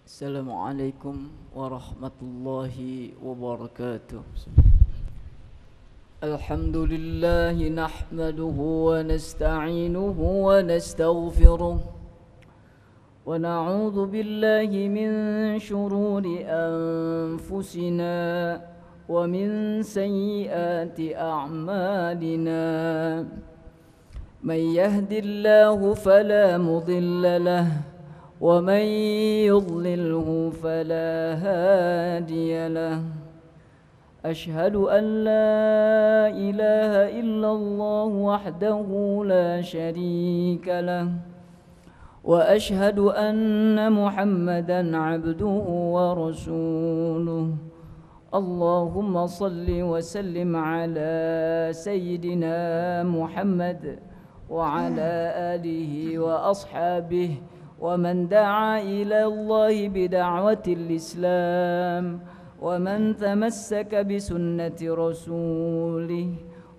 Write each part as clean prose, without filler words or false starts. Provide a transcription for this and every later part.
Assalamualaikum warahmatullahi wabarakatuh. Alhamdulillah nahmaduhu wa nasta'inuhu wa nastaghfiruh wa na'udzu billahi min shururi anfusina wa min sayyiati a'malina. Man yahdihillahu fala mudilla lahu ومن يضلله فلا هادي له أشهد أن لا إله إلا الله وحده لا شريك له وأشهد أن محمدا عبده ورسوله اللهم صل وسلم على سيدنا محمد وعلى آله وأصحابه ومن دعا إلى الله بدعوة الإسلام ومن تمسك بسنة رسوله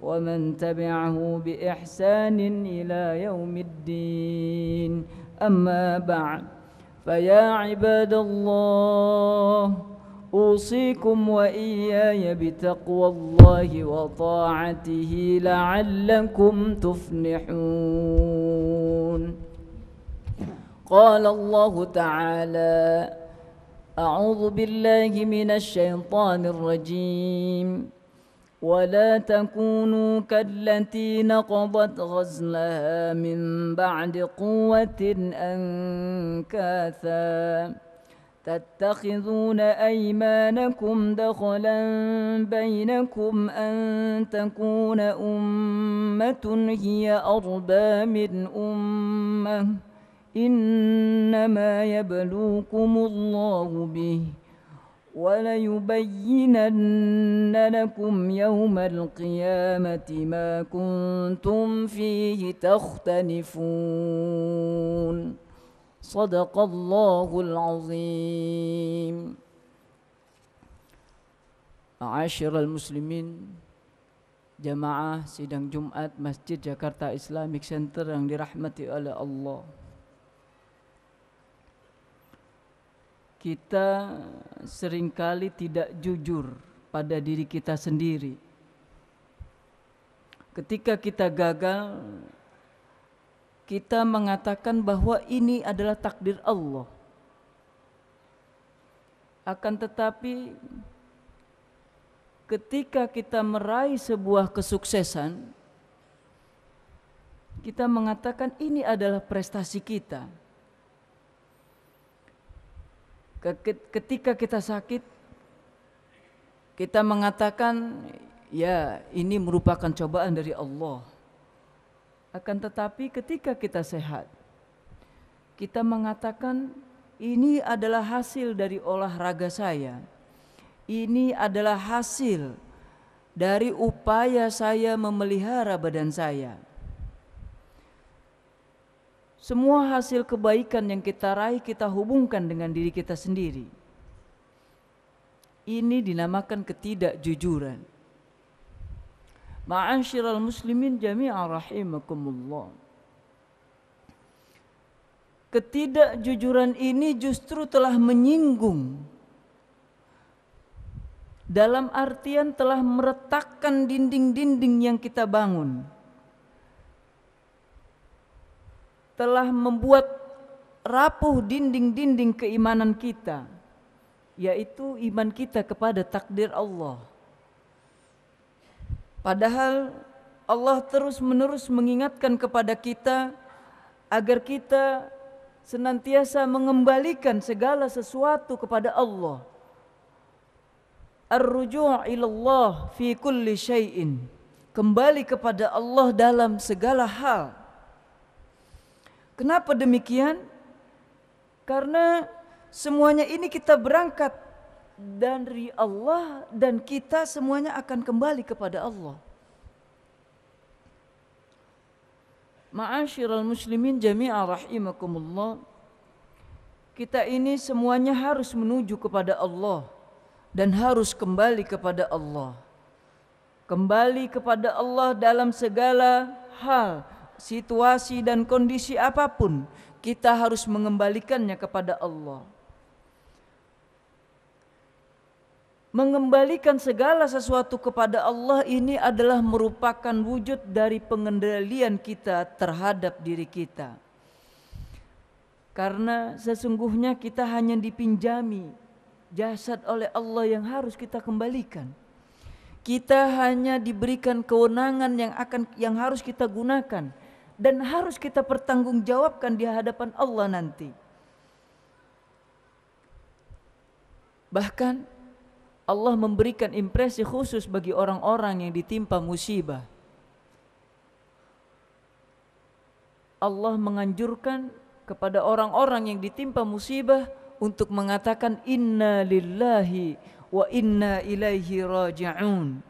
ومن تبعه بإحسان إلى يوم الدين أما بعد فيا عباد الله أوصيكم وإياي بتقوى الله وطاعته لعلكم تفلحون. قال الله تعالى أعوذ بالله من الشيطان الرجيم ولا تكونوا كالتي نقضت غزلها من بعد قوة أنكاثا تتخذون أيمانكم دخلا بينكم أن تكون أمة هي أربى من أمة إنما يبلوكم الله به وليبينن لكم يوم القيامة ما كنتم فيه تختلفون صدق الله العظيم. Ma'asyiral muslimin, jamaah sidang Jumat Masjid Jakarta Islamic Center yang dirahmati oleh Allah. Kita seringkali tidak jujur pada diri kita sendiri. Ketika kita gagal, kita mengatakan bahwa ini adalah takdir Allah. Akan tetapi ketika kita meraih sebuah kesuksesan, kita mengatakan ini adalah prestasi kita. Ketika kita sakit, kita mengatakan ya ini merupakan cobaan dari Allah. Akan tetapi ketika kita sehat, kita mengatakan ini adalah hasil dari olahraga saya. Ini adalah hasil dari upaya saya memelihara badan saya. Semua hasil kebaikan yang kita raih kita hubungkan dengan diri kita sendiri. Ini dinamakan ketidakjujuran. Ma'asyiral muslimin jami'an rahimakumullah. Ketidakjujuran ini justru telah menyinggung, dalam artian telah meretakkan dinding-dinding yang kita bangun, telah membuat rapuh dinding-dinding keimanan kita, yaitu iman kita kepada takdir Allah. Padahal Allah terus-menerus mengingatkan kepada kita agar kita senantiasa mengembalikan segala sesuatu kepada Allah. Ar-ruju' ilallah fi kulli syai'in. Kembali kepada Allah dalam segala hal. Kenapa demikian? Karena semuanya ini kita berangkat dari Allah dan kita semuanya akan kembali kepada Allah. Ma'asyiral muslimin jami'an rahimakumullah. Kita ini semuanya harus menuju kepada Allah dan harus kembali kepada Allah. Kembali kepada Allah dalam segala hal, situasi dan kondisi apapun, kita harus mengembalikannya kepada Allah. Mengembalikan segala sesuatu kepada Allah ini adalah merupakan wujud dari pengendalian kita terhadap diri kita. Karena sesungguhnya kita hanya dipinjami jasad oleh Allah yang harus kita kembalikan. Kita hanya diberikan kewenangan yang harus kita gunakan dan harus kita pertanggungjawabkan di hadapan Allah nanti. Bahkan Allah memberikan impresi khusus bagi orang-orang yang ditimpa musibah. Allah menganjurkan kepada orang-orang yang ditimpa musibah untuk mengatakan inna lillahi wa inna ilaihi raji'un,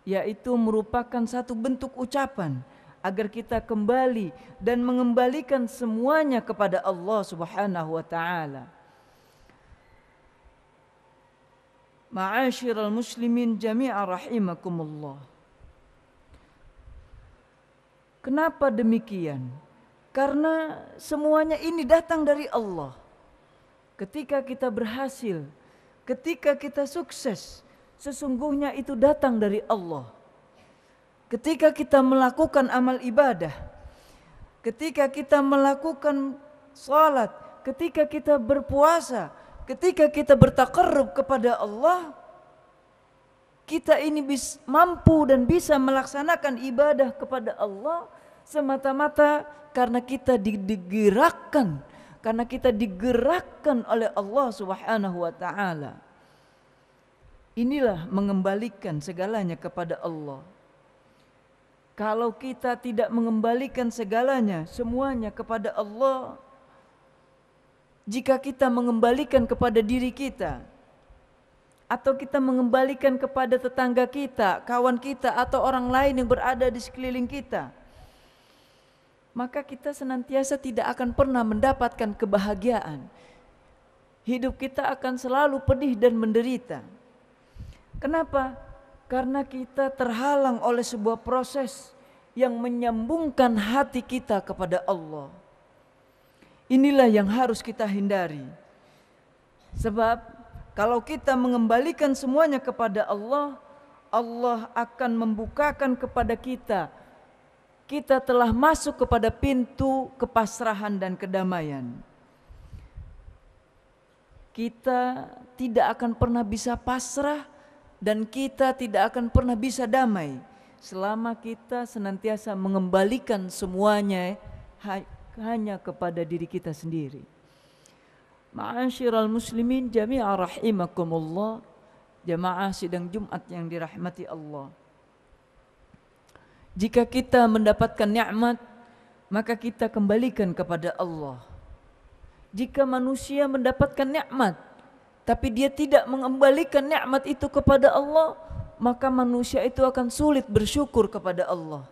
yaitu merupakan satu bentuk ucapan agar kita kembali dan mengembalikan semuanya kepada Allah Subhanahu wa taala. Ma'asyiral muslimin jami'a rahimakumullah. Kenapa demikian? Karena semuanya ini datang dari Allah. Ketika kita berhasil, ketika kita sukses, sesungguhnya itu datang dari Allah. Ketika kita melakukan amal ibadah, ketika kita melakukan salat, ketika kita berpuasa, ketika kita bertaqarrub kepada Allah, kita ini mampu dan bisa melaksanakan ibadah kepada Allah semata-mata karena kita digerakkan, karena kita digerakkan oleh Allah Subhanahu wa taala. Inilah mengembalikan segalanya kepada Allah. Kalau kita tidak mengembalikan segalanya, semuanya kepada Allah, jika kita mengembalikan kepada diri kita, atau kita mengembalikan kepada tetangga kita, kawan kita, atau orang lain yang berada di sekeliling kita, maka kita senantiasa tidak akan pernah mendapatkan kebahagiaan. Hidup kita akan selalu pedih dan menderita. Kenapa? Karena kita terhalang oleh sebuah proses yang menyambungkan hati kita kepada Allah. Inilah yang harus kita hindari. Sebab kalau kita mengembalikan semuanya kepada Allah, Allah akan membukakan kepada kita. Kita telah masuk kepada pintu kepasrahan dan kedamaian. Kita tidak akan pernah bisa pasrah dan kita tidak akan pernah bisa damai selama kita senantiasa mengembalikan semuanya hanya kepada diri kita sendiri. Ma'asyiral muslimin jami'a rahimakumullah, jamaah sidang Jumat yang dirahmati Allah. Jika kita mendapatkan nikmat, maka kita kembalikan kepada Allah. Jika manusia mendapatkan nikmat, tapi dia tidak mengembalikan nikmat itu kepada Allah, maka manusia itu akan sulit bersyukur kepada Allah.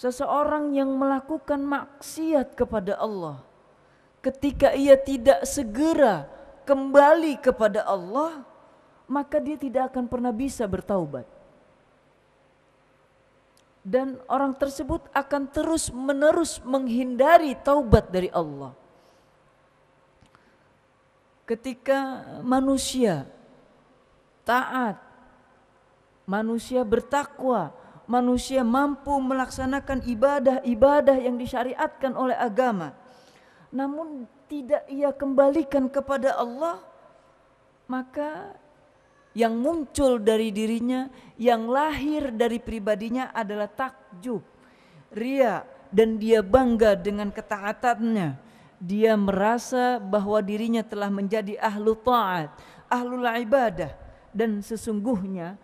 Seseorang yang melakukan maksiat kepada Allah, ketika ia tidak segera kembali kepada Allah, maka dia tidak akan pernah bisa bertaubat. Dan orang tersebut akan terus-menerus menghindari taubat dari Allah. Ketika manusia taat, manusia bertakwa, manusia mampu melaksanakan ibadah-ibadah yang disyariatkan oleh agama, namun tidak ia kembalikan kepada Allah, maka yang muncul dari dirinya, yang lahir dari pribadinya adalah takjub, ria, dan dia bangga dengan ketaatannya. Dia merasa bahwa dirinya telah menjadi ahlu ta'at, ahlul ibadah, dan sesungguhnya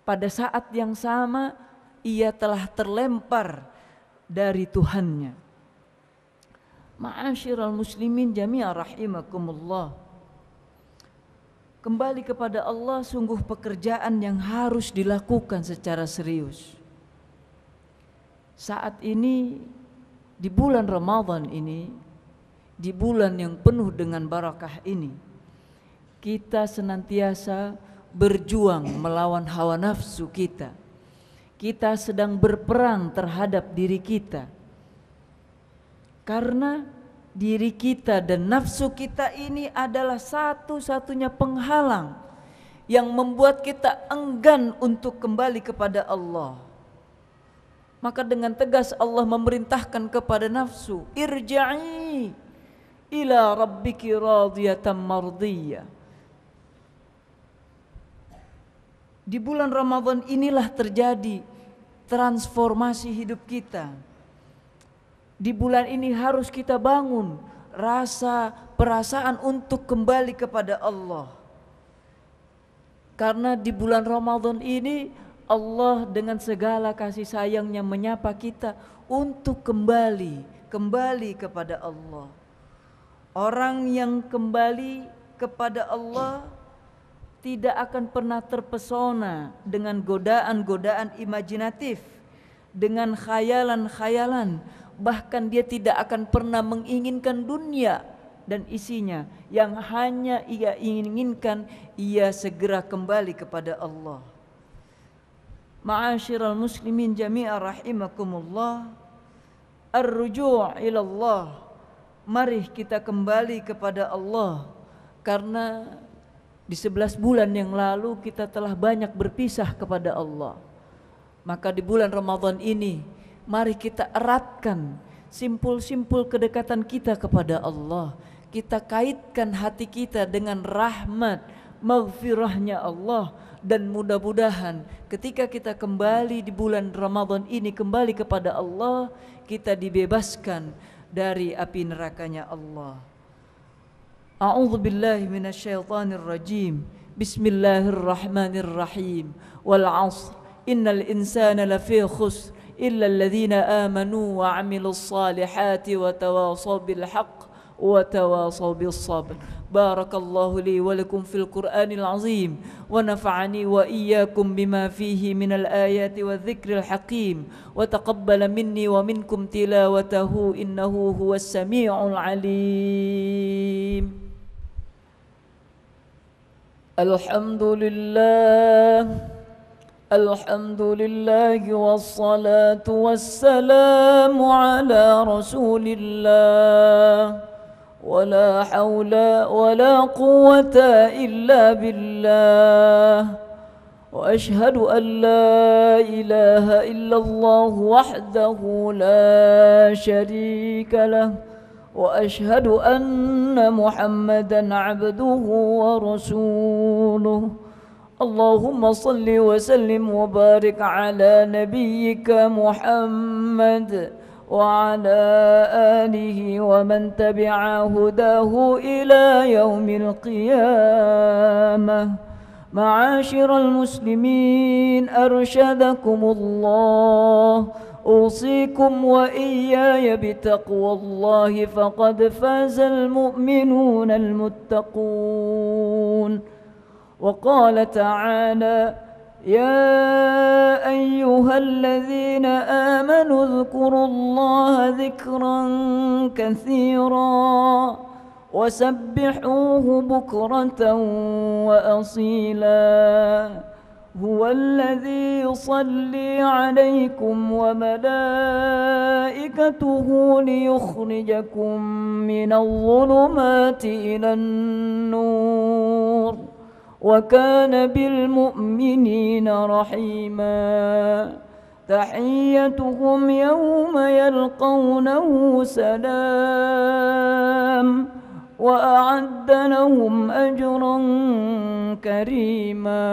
pada saat yang sama ia telah terlempar dari Tuhannya. Ma'asyiral muslimin jami'a rahimakumullah. Kembali kepada Allah sungguh pekerjaan yang harus dilakukan secara serius. Saat ini di bulan Ramadan ini, di bulan yang penuh dengan barakah ini, kita senantiasa berjuang melawan hawa nafsu kita. Kita sedang berperang terhadap diri kita. Karena diri kita dan nafsu kita ini adalah satu-satunya penghalang yang membuat kita enggan untuk kembali kepada Allah. Maka dengan tegas Allah memerintahkan kepada nafsu, irja'i ila rabbiki radiyatan mardiyah. Di bulan Ramadan inilah terjadi transformasi hidup kita. Di bulan ini harus kita bangun perasaan untuk kembali kepada Allah. Karena di bulan Ramadan ini Allah dengan segala kasih sayangnya menyapa kita untuk kembali kepada Allah. Orang yang kembali kepada Allah tidak akan pernah terpesona dengan godaan-godaan imajinatif, dengan khayalan-khayalan. Bahkan dia tidak akan pernah menginginkan dunia dan isinya. Yang hanya ia inginkan, ia segera kembali kepada Allah. Ma'asyiral muslimin jami'a rahimakumullah, ar-ruju' ila Allah. Mari kita kembali kepada Allah, karena di 11 bulan yang lalu kita telah banyak berpisah kepada Allah. Maka di bulan Ramadan ini mari kita eratkan simpul-simpul kedekatan kita kepada Allah. Kita kaitkan hati kita dengan rahmat, maghfirahnya Allah. Dan mudah-mudahan ketika kita kembali di bulan Ramadan ini kembali kepada Allah, kita dibebaskan dari api nerakanya Allah. A'udzu billahi minasyaitonir rajim. Bismillahirrahmanirrahim. Wal 'ashr innal insana lafi khusr illa alladhina amanu wa 'amilus salihati wa tawasaw bil haqq wa tawasaw bis sabr. Barakallahu li wa lakum fil Qur'anil 'azim wa nafa'ani wa iyyakum bima fihi minal ayati wadh-dhikril hakim wa taqabbala minni wa minkum tilawatahu innahu huwas samii'ul 'alim. Alhamdulillah, alhamdulillah wassalatu wassalamu ala rasulillah. Wala hawla wala quwwata illa billah. Wa ashhadu an la ilaha illallah wahdahu la sharika lah. وأشهد أن محمدًا عبده ورسوله. اللهم صل وسلم وبارك على نبيك محمد وعلى آله ومن تبع هداه إلى يوم القيامة. معاشر المسلمين أرشدكم الله، أوصيكم وإياي بتقوى الله فقد فاز المؤمنون المتقون. وقال تعالى: يا أيها الذين آمنوا اذكروا الله ذكرا كثيرا وسبحوه بكرة وأصيلا. هو الذي يصلي عليكم وملائكته ليخرجكم من الظلمات إلى النور وكان بالمؤمنين رحيما. تحيتهم يوم يلقونه سلام وأعد لهم أجرا كريما.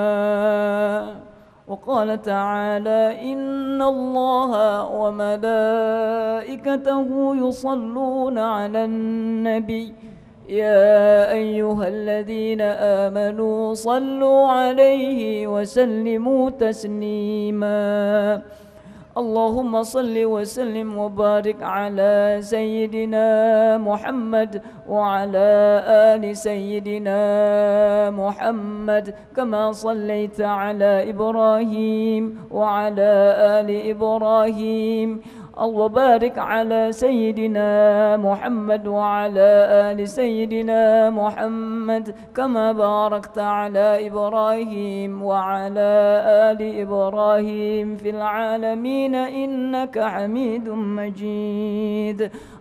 وقال تعالى: إن الله وملائكته يصلون على النبي يا أيها الذين آمنوا صلوا عليه وسلموا تسليما. اللهم صل وسلم وبارك على سيدنا محمد وعلى آل سيدنا محمد كما صليت على إبراهيم وعلى آل إبراهيم. وبارك على سيدنا محمد وعلى آل سيدنا محمد كما باركت على إبراهيم وعلى آل إبراهيم في العالمين إنك حميد مجيد.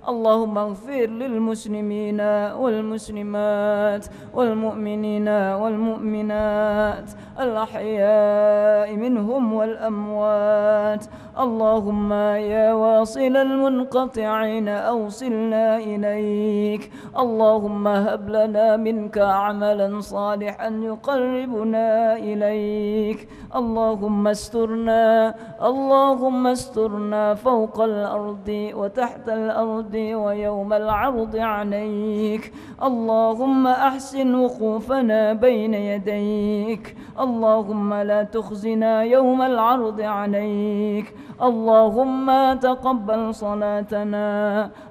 اللهم اغفر للمسلمين والمسلمات والمؤمنين والمؤمنات الأحياء منهم والأموات. اللهم يا واصل المنقطعين أوصلنا إليك. اللهم هب لنا منك عملا صالحا يقربنا إليك. اللهم استرنا، اللهم استرنا فوق الأرض وتحت الأرض ويوم العرض عليك. اللهم أحسن وقوفنا بين يديك. اللهم لا تخزنا يوم العرض عليك. اللهم تقبل صلاتنا،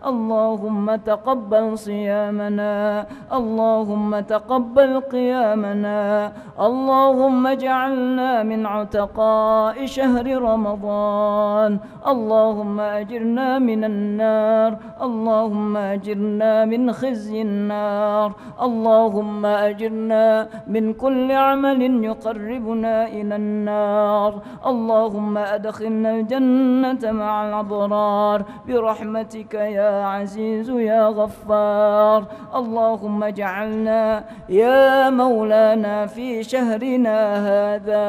اللهم تقبل صيامنا، اللهم تقبل قيامنا. اللهم اجعلنا من عتقاء شهر رمضان. اللهم أجرنا من النار، اللهم أجرنا من خزي النار. اللهم أجرنا من كل عمل يقربنا إلى النار. اللهم أدخلنا الجنة مع الأبرار برحمتك يا عزيز يا غفار. اللهم اجعلنا يا مولانا في شهرنا هذا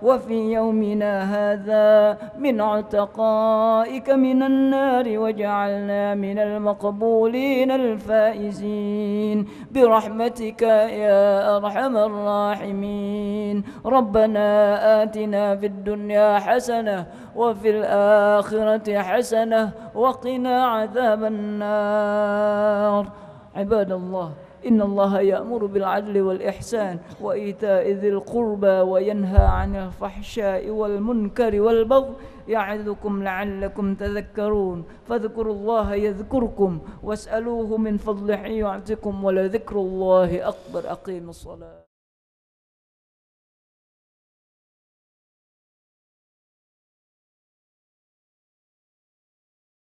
وفي يومنا هذا من عتقائك من النار، واجعلنا من المقبولين الفائزين برحمتك يا أرحم الراحمين. ربنا آتنا في الدنيا حسنة وفي الآخرة حسنة وقنا عذاب النار. عباد الله، إن الله يأمر بالعدل والإحسان وإيتاء ذي القربى وينهى عن الفحشاء والمنكر والبغي يعظكم لعلكم تذكرون. فاذكروا الله يذكركم واسألوه من فضله يعطكم ولذكر الله أكبر. أقيموا الصلاة.